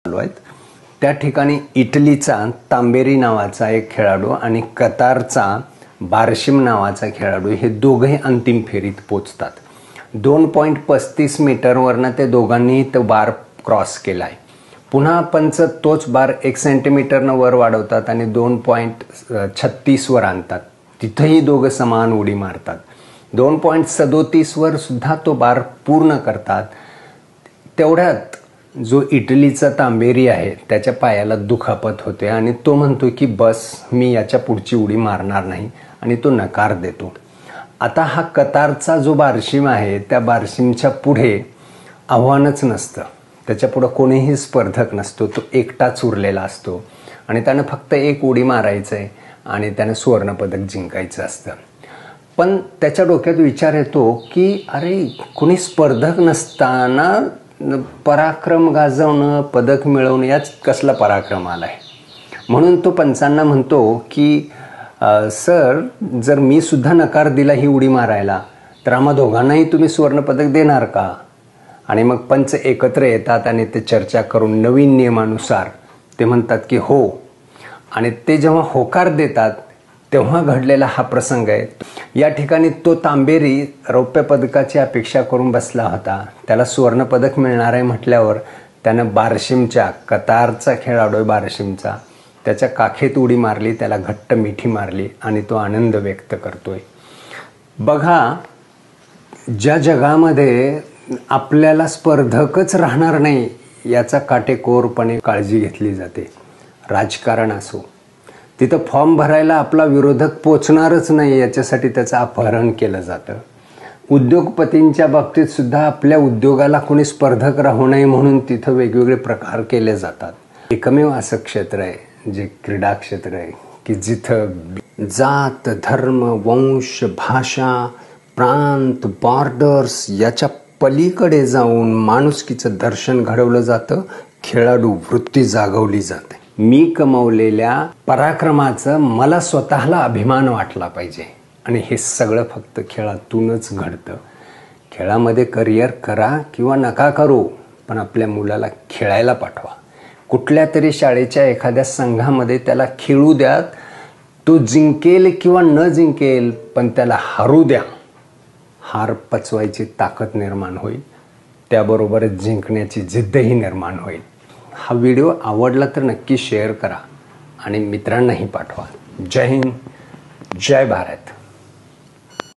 चालू आहेत। त्या ठिकाणी इटलीचा तांबेरी नावाचा एक खेळाडू आणि कतारचा बारशिम नावाचा खेळाडू हे दोघे अंतिम फेरीत पोचतात। 2.35 मीटरवरनं ते दोघांनीही तो बार क्रॉस केलाय। पुन्हा पंच तोच बार 1 सेंटीमीटरनं वर वाढवतात आणि 2.36 वर आणतात। तिथेही दोघं समान उडी मारतात। 2.37 वर सुद्धा तो बार पूर्ण करतात। तेवढ्यात जो इटलीचा तांबेरी आहे त्याच्या पायाला दुखापत होते आणि तो म्हणतो की बस मी याच्या पुढची उडी मारणार नाही आणि तो नकार देतो। आता हा कतारचा जो बारशिम आहे त्या बारशिमच्या पुढे आव्हानच नसतं, त्याच्या पुढे कोणीही स्पर्धक नसतो, तो एकटाच उरलेला असतो आणि त्याने फक्त एक उडी मारायचं आहे आणि त्याने सुवर्णपदक जिंकायचं असतं। पण त्याच्या डोक्यात विचार येतो की अरे कोणी स्पर्धक नसताना पराक्रम गाजवणं, पदक मिळवणं याच कसला पराक्रम आलाय। म्हणून तो पंचांना म्हणतो की सर जर मी सुद्धा नकार दिला ही उडी मारायला तर आम्हा दोघांनाही तुम्ही सुवर्णपदक देणार का? आणि मग पंच एकत्र येतात आणि ते चर्चा करून नवीन नियमानुसार ते म्हणतात की हो। आणि ते जेव्हा होकार देतात तेव्हा घडलेला हा प्रसंग आहे। या ठिकाणी तो तांबेरी रौप्य पदकाची अपेक्षा करून बसला होता, त्याला सुवर्णपदक मिळणार आहे म्हटल्यावर त्यानं बारशिमच्या, कतारचा खेळाडू आहे बारशिमचा, त्याच्या काखेत उडी मारली, त्याला घट्ट मिठी मारली आणि तो आनंद व्यक्त करतोय। बघा, ज्या जगामध्ये आपल्याला स्पर्धकच राहणार नाही याचा काटेकोरपणे काळजी घेतली जाते, राजकारण असो, तिथं फॉर्म भरायला आपला विरोधक पोचणारच नाही याच्यासाठी त्याचं अपहरण केलं जातं। उद्योगपतींच्या बाबतीत सुद्धा आपल्या उद्योगाला कोणी स्पर्धक राहू नये म्हणून तिथं वेगवेगळे प्रकार केले जातात। एकमेव असं क्षेत्र आहे जे क्रीडा क्षेत्र आहे की जिथं जात, धर्म, वंश, भाषा, प्रांत, बॉर्डर्स याच्या पलीकडे जाऊन माणुसकीचं दर्शन घडवलं जातं, खेळाडू वृत्ती जागवली जाते। मी कमवलेल्या पराक्रमाचं मला स्वतःला अभिमान वाटला पाहिजे आणि हे सगळं फक्त खेळातूनच घडतं। खेळामध्ये करिअर करा किंवा नका करू, पण आपल्या मुलाला खेळायला पाठवा। कुठल्या तरी शाळेच्या एखाद्या संघामध्ये त्याला खेळू द्या, तो जिंकेल किंवा न जिंकेल पण त्याला हरू द्या। हार पचवायची ताकद निर्माण होईल, त्याबरोबरच जिंकण्याची जिद्दही निर्माण होईल। हा व्हिडिओ आवडला तर नक्की शेअर करा आणि मित्रांनाही पाठवा। जय हिंद, जय भारत।